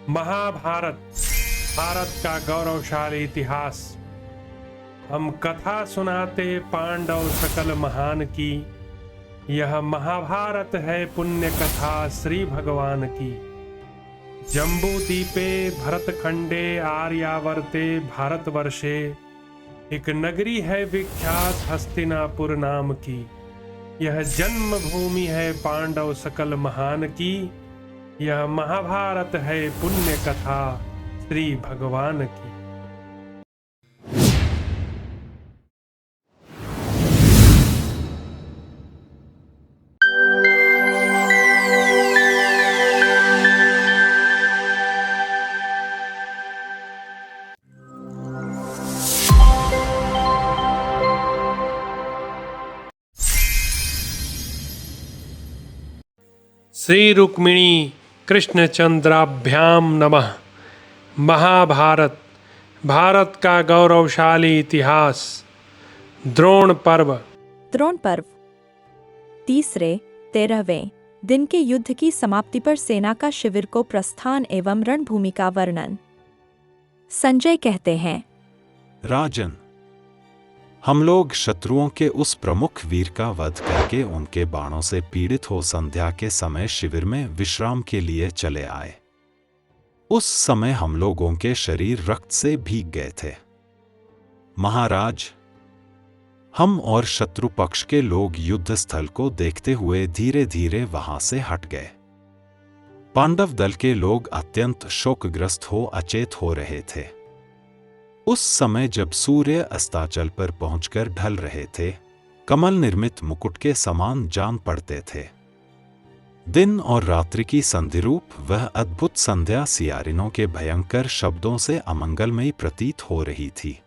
महाभारत भारत का गौरवशाली इतिहास। हम कथा सुनाते पांडव सकल महान की। यह महाभारत है पुण्य कथा श्री भगवान की। जम्बू दीपे भरतखंडे आर्यावर्ते भारतवर्षे एक नगरी है विख्यात हस्तिनापुर नाम की। यह जन्मभूमि है पांडव सकल महान की। यह महाभारत है पुण्य कथा श्री भगवान की। श्री रुक्मिणी कृष्णचंद्राभ्याम नमः। महाभारत भारत का गौरवशाली इतिहास। द्रोण पर्व। द्रोण पर्व तीसरे 13वें दिन के युद्ध की समाप्ति पर सेना का शिविर को प्रस्थान एवं रणभूमि का वर्णन। संजय कहते हैं, राजन, हम लोग शत्रुओं के उस प्रमुख वीर का वध करके उनके बाणों से पीड़ित हो संध्या के समय शिविर में विश्राम के लिए चले आए। उस समय हम लोगों के शरीर रक्त से भीग गए थे। महाराज, हम और शत्रु पक्ष के लोग युद्ध स्थल को देखते हुए धीरे धीरे वहां से हट गए। पांडव दल के लोग अत्यंत शोकग्रस्त हो अचेत हो रहे थे। उस समय जब सूर्य अस्ताचल पर पहुंचकर ढल रहे थे, कमल निर्मित मुकुट के समान जान पड़ते थे। दिन और रात्रि की संधिरूप वह अद्भुत संध्या सियारिनों के भयंकर शब्दों से अमंगलमयी प्रतीत हो रही थी।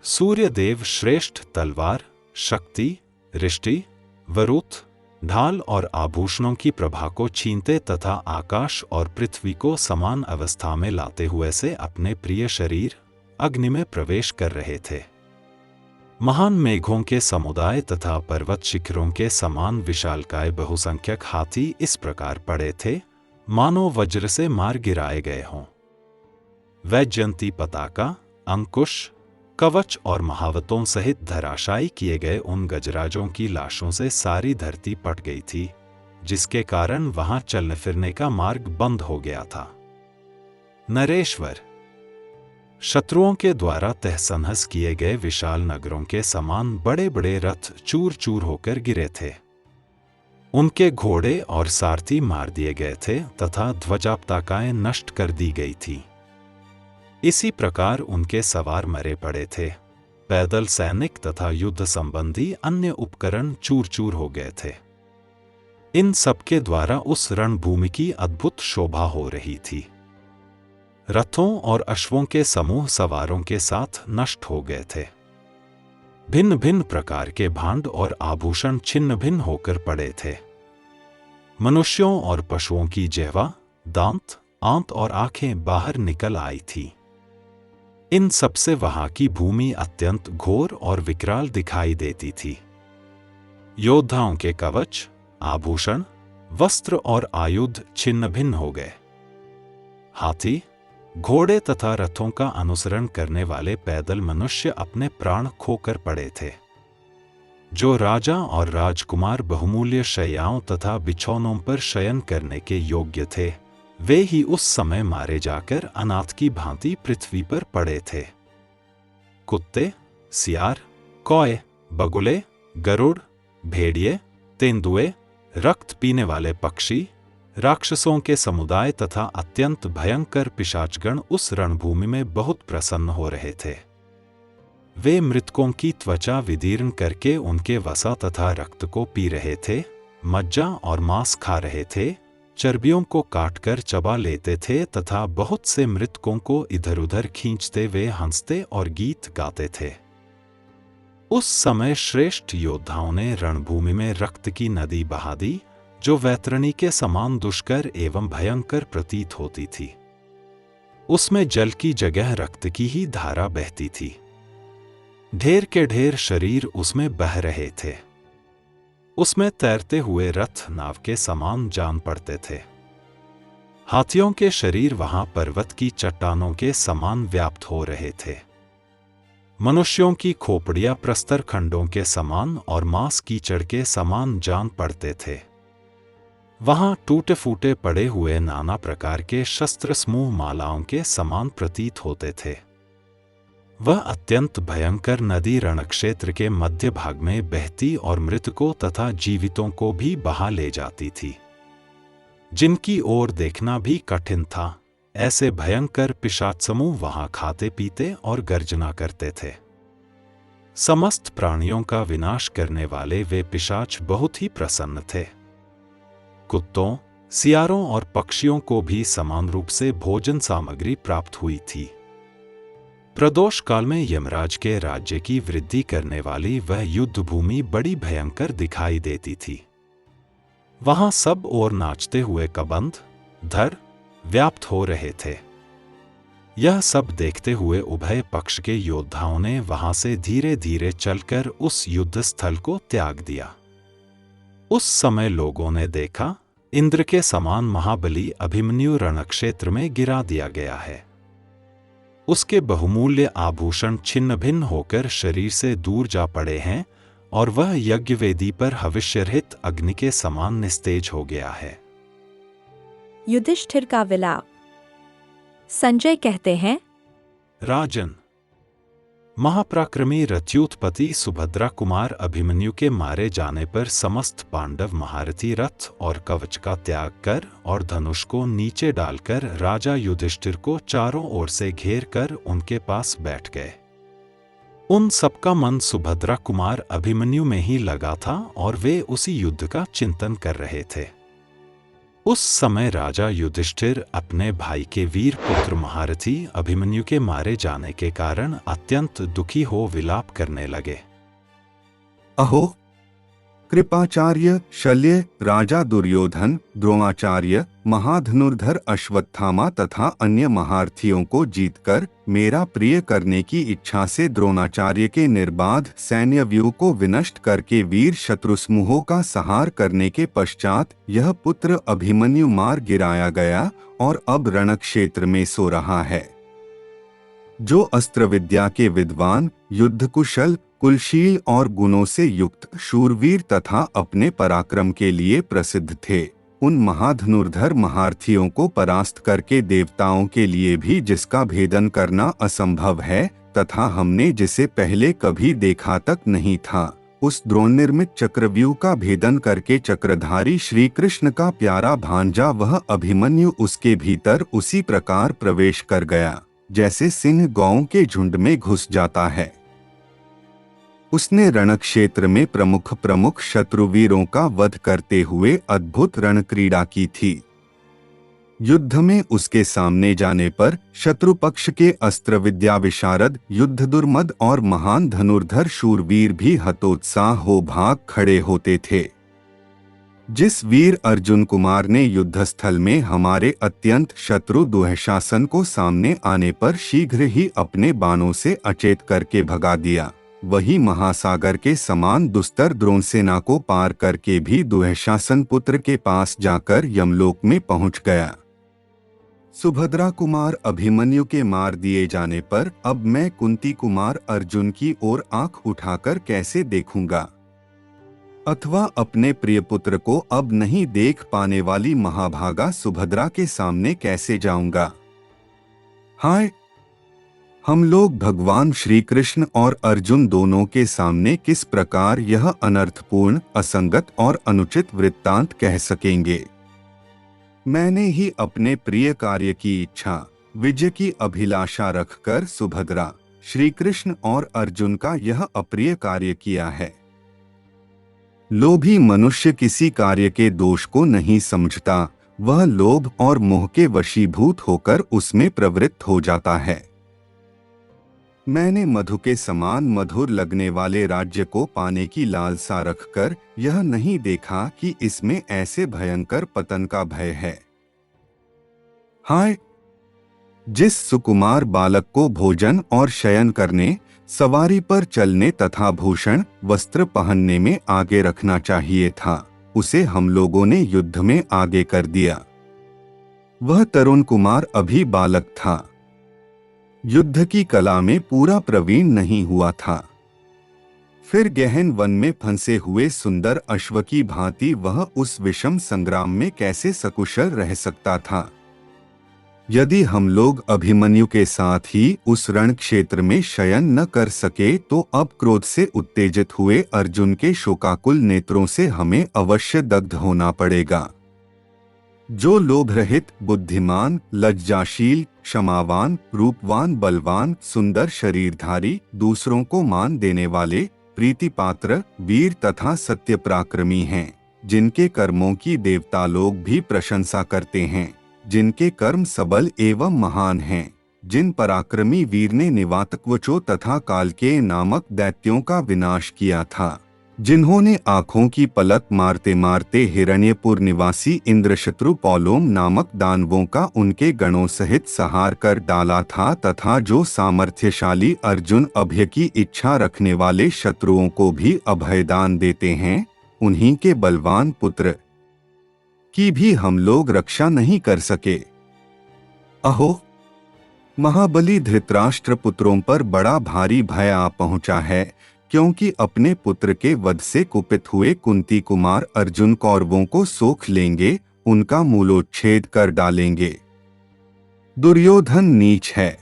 सूर्यदेव श्रेष्ठ तलवार, शक्ति, रिष्टि, वरुथ, ढाल और आभूषणों की प्रभा को छीनते तथा आकाश और पृथ्वी को समान अवस्था में लाते हुए से अपने प्रिय शरीर अग्नि में प्रवेश कर रहे थे। महान मेघों के समुदाय तथा पर्वत शिखरों के समान विशालकाय बहुसंख्यक हाथी इस प्रकार पड़े थे मानो वज्र से मार गिराए गए हों। वैजयंती पताका, अंकुश, कवच और महावतों सहित धराशायी किए गए उन गजराजों की लाशों से सारी धरती पट गई थी, जिसके कारण वहां चलने फिरने का मार्ग बंद हो गया था। नरेश्वर, शत्रुओं के द्वारा तहस-नहस किए गए विशाल नगरों के समान बड़े बड़े रथ चूर चूर होकर गिरे थे। उनके घोड़े और सारथी मार दिए गए थे तथा ध्वजा पताकाएं नष्ट कर दी गई थी। इसी प्रकार उनके सवार मरे पड़े थे। पैदल सैनिक तथा युद्ध संबंधी अन्य उपकरण चूर चूर हो गए थे। इन सबके द्वारा उस रणभूमि की अद्भुत शोभा हो रही थी। रथों और अश्वों के समूह सवारों के साथ नष्ट हो गए थे। भिन्न भिन्न प्रकार के भांड और आभूषण छिन्न भिन्न होकर पड़े थे। मनुष्यों और पशुओं की जिह्वा, दांत, आंत और आंखें बाहर निकल आई थी। इन सबसे वहां की भूमि अत्यंत घोर और विकराल दिखाई देती थी। योद्धाओं के कवच, आभूषण, वस्त्र और आयुध छिन्न भिन्न हो गए। हाथी, घोड़े तथा रथों का अनुसरण करने वाले पैदल मनुष्य अपने प्राण खोकर पड़े थे। जो राजा और राजकुमार बहुमूल्य शैयाओं तथा बिछौनों पर शयन करने के योग्य थे, वे ही उस समय मारे जाकर अनाथ की भांति पृथ्वी पर पड़े थे। कुत्ते, सियार, कौए, बगुले, गरुड़, भेड़िए, तेंदुए, रक्त पीने वाले पक्षी, राक्षसों के समुदाय तथा अत्यंत भयंकर पिशाचगण उस रणभूमि में बहुत प्रसन्न हो रहे थे। वे मृतकों की त्वचा विदीर्ण करके उनके वसा तथा रक्त को पी रहे थे, मज्जा और मांस खा रहे थे, चर्बियों को काटकर चबा लेते थे तथा बहुत से मृतकों को इधर उधर खींचते वे हंसते और गीत गाते थे। उस समय श्रेष्ठ योद्धाओं ने रणभूमि में रक्त की नदी बहा दी, जो वैतरणी के समान दुष्कर एवं भयंकर प्रतीत होती थी। उसमें जल की जगह रक्त की ही धारा बहती थी। ढेर के ढेर शरीर उसमें बह रहे थे। उसमें तैरते हुए रथ नाव के समान जान पड़ते थे। हाथियों के शरीर वहां पर्वत की चट्टानों के समान व्याप्त हो रहे थे। मनुष्यों की खोपड़ियां प्रस्तर खंडों के समान और मांस कीचड़ के समान जान पड़ते थे। वहां टूटे फूटे पड़े हुए नाना प्रकार के शस्त्र समूह मालाओं के समान प्रतीत होते थे। वह अत्यंत भयंकर नदी रणक्षेत्र के मध्य भाग में बहती और मृतकों तथा जीवितों को भी बहा ले जाती थी, जिनकी ओर देखना भी कठिन था। ऐसे भयंकर पिशाच समूह वहां खाते पीते और गर्जना करते थे। समस्त प्राणियों का विनाश करने वाले वे पिशाच बहुत ही प्रसन्न थे। कुत्तों, सियारों और पक्षियों को भी समान रूप से भोजन सामग्री प्राप्त हुई थी। प्रदोष काल में यमराज के राज्य की वृद्धि करने वाली वह युद्ध भूमि बड़ी भयंकर दिखाई देती थी। वहां सब ओर नाचते हुए कबंध, धर व्याप्त हो रहे थे। यह सब देखते हुए उभय पक्ष के योद्धाओं ने वहां से धीरे धीरे चलकर उस युद्ध स्थल को त्याग दिया। उस समय लोगों ने देखा, इंद्र के समान महाबली अभिमन्यु रणक्षेत्र में गिरा दिया गया है। उसके बहुमूल्य आभूषण छिन्न भिन्न होकर शरीर से दूर जा पड़े हैं और वह यज्ञवेदी पर हविष्यरहित अग्नि के समान निस्तेज हो गया है। युधिष्ठिर का विलाप। संजय कहते हैं, राजन, महापराक्रमी रथ्युत्पति सुभद्रा कुमार अभिमन्यु के मारे जाने पर समस्त पांडव महारथी रथ और कवच का त्याग कर और धनुष को नीचे डालकर राजा युधिष्ठिर को चारों ओर से घेर कर उनके पास बैठ गए। उन सबका मन सुभद्रा कुमार अभिमन्यु में ही लगा था और वे उसी युद्ध का चिंतन कर रहे थे। उस समय राजा युधिष्ठिर अपने भाई के वीर पुत्र महारथी अभिमन्यु के मारे जाने के कारण अत्यंत दुखी हो विलाप करने लगे। अहो, कृपाचार्य, शल्य, राजा दुर्योधन, द्रोणाचार्य, महाधनुर्धर अश्वत्थामा तथा अन्य महारथियों को जीतकर मेरा प्रिय करने की इच्छा से द्रोणाचार्य के निर्बाध सैन्य व्यूह को विनष्ट करके वीर शत्रु समूहों का संहार करने के पश्चात यह पुत्र अभिमन्यु मार गिराया गया और अब रणक्षेत्र में सो रहा है। जो अस्त्र विद्या के विद्वान, युद्ध कुशल, कुलशील और गुणों से युक्त शूरवीर तथा अपने पराक्रम के लिए प्रसिद्ध थे, उन महाधनुर्धर महारथियों को परास्त करके देवताओं के लिए भी जिसका भेदन करना असंभव है तथा हमने जिसे पहले कभी देखा तक नहीं था, उस द्रोण निर्मित चक्रव्यूह का भेदन करके चक्रधारी श्री कृष्ण का प्यारा भांजा वह अभिमन्यु उसके भीतर उसी प्रकार प्रवेश कर गया जैसे सिंह गौओं के झुंड में घुस जाता है। उसने रणक्षेत्र में प्रमुख शत्रुवीरों का वध करते हुए अद्भुत रणक्रीड़ा की थी। युद्ध में उसके सामने जाने पर शत्रु पक्ष के अस्त्र विद्या विशारद, युद्ध दुर्मद और महान धनुर्धर शूरवीर भी हतोत्साह हो भाग खड़े होते थे। जिस वीर अर्जुन कुमार ने युद्धस्थल में हमारे अत्यंत शत्रु दुःशासन को सामने आने पर शीघ्र ही अपने बाणों से अचेत करके भगा दिया, वही महासागर के समान दुस्तर द्रोणसेना को पार करके भी दुःशासन पुत्र के पास जाकर यमलोक में पहुंच गया। सुभद्रा कुमार अभिमन्यु के मार दिए जाने पर अब मैं कुंती कुमार अर्जुन की ओर आंख उठाकर कैसे देखूंगा, अथवा अपने प्रिय पुत्र को अब नहीं देख पाने वाली महाभागा सुभद्रा के सामने कैसे जाऊंगा। हाय, हम लोग भगवान श्री कृष्ण और अर्जुन दोनों के सामने किस प्रकार यह अनर्थपूर्ण, असंगत और अनुचित वृत्तांत कह सकेंगे। मैंने ही अपने प्रिय कार्य की इच्छा, विजय की अभिलाषा रखकर सुभद्रा, श्री कृष्ण और अर्जुन का यह अप्रिय कार्य किया है। लोभी मनुष्य किसी कार्य के दोष को नहीं समझता, वह लोभ और मोह के वशीभूत होकर उसमें प्रवृत्त हो जाता है। मैंने मधु के समान मधुर लगने वाले राज्य को पाने की लालसा रखकर यह नहीं देखा कि इसमें ऐसे भयंकर पतन का भय है। हाय, जिस सुकुमार बालक को भोजन और शयन करने, सवारी पर चलने तथा भूषण वस्त्र पहनने में आगे रखना चाहिए था, उसे हम लोगों ने युद्ध में आगे कर दिया। वह तरुण कुमार अभी बालक था। युद्ध की कला में पूरा प्रवीण नहीं हुआ था। फिर गहन वन में फंसे हुए सुंदर अश्व की भांति वह उस विषम संग्राम में कैसे सकुशल रह सकता था। यदि हम लोग अभिमन्यु के साथ ही उस रण क्षेत्र में शयन न कर सके तो अब क्रोध से उत्तेजित हुए अर्जुन के शोकाकुल नेत्रों से हमें अवश्य दग्ध होना पड़ेगा। जो लोभ रहित, बुद्धिमान, लज्जाशील, क्षमावान, रूपवान, बलवान, सुंदर शरीरधारी, दूसरों को मान देने वाले, प्रीतिपात्र, वीर तथा सत्य पराक्रमी हैं, जिनके कर्मों की देवता लोग भी प्रशंसा करते हैं, जिनके कर्म सबल एवं महान हैं, जिन पराक्रमी वीर ने निवातक्वचो तथा कालकेय नामक दैत्यों का विनाश किया था, जिन्होंने आंखों की पलक मारते मारते हिरण्यपुर निवासी इंद्रशत्रु पौलोम नामक दानवों का उनके गणों सहित संहार कर डाला था, तथा जो सामर्थ्यशाली अर्जुन अभय की इच्छा रखने वाले शत्रुओं को भी अभयदान देते हैं, उन्हीं के बलवान पुत्र की भी हम लोग रक्षा नहीं कर सके। अहो, महाबली धृतराष्ट्र पुत्रों पर बड़ा भारी भय आ पहुंचा है, क्योंकि अपने पुत्र के वध से कुपित हुए कुंती कुमार अर्जुन कौरवों को सोख लेंगे, उनका मूलोच्छेद कर डालेंगे। दुर्योधन नीच है,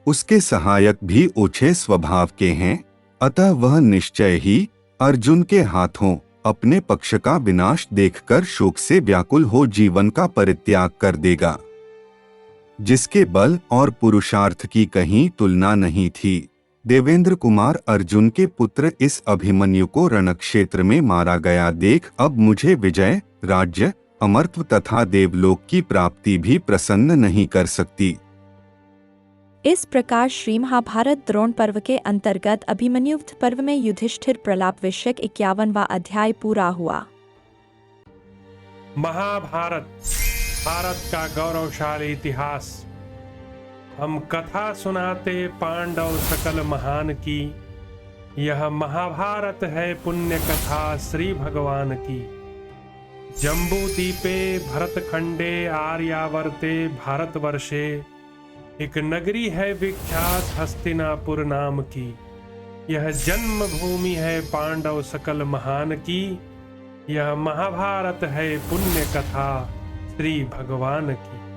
उसके सहायक भी ओछे स्वभाव के हैं, अतः वह निश्चय ही अर्जुन के हाथों अपने पक्ष का विनाश देखकर शोक से व्याकुल हो जीवन का परित्याग कर देगा। जिसके बल और पुरुषार्थ की कहीं तुलना नहीं थी, देवेंद्र कुमार अर्जुन के पुत्र इस अभिमन्यु को रणक्षेत्र में मारा गया देख अब मुझे विजय, राज्य, अमरत्व तथा देवलोक की प्राप्ति भी प्रसन्न नहीं कर सकती। इस प्रकार श्री महाभारत द्रोण पर्व के अंतर्गत अभिमन्यु पर्व में युधिष्ठिर प्रलाप विषयक 51वां अध्याय पूरा हुआ। महाभारत भारत का गौरवशाली इतिहास। हम कथा सुनाते पांडव सकल महान की, यह महाभारत है पुण्य कथा श्री भगवान की। जम्बू दीपे भरतखंडे आर्यावर्ते भारतवर्षे, एक नगरी है विख्यात हस्तिनापुर नाम की। यह जन्मभूमि है पांडव सकल महान की, यह महाभारत है पुण्य कथा श्री भगवान की।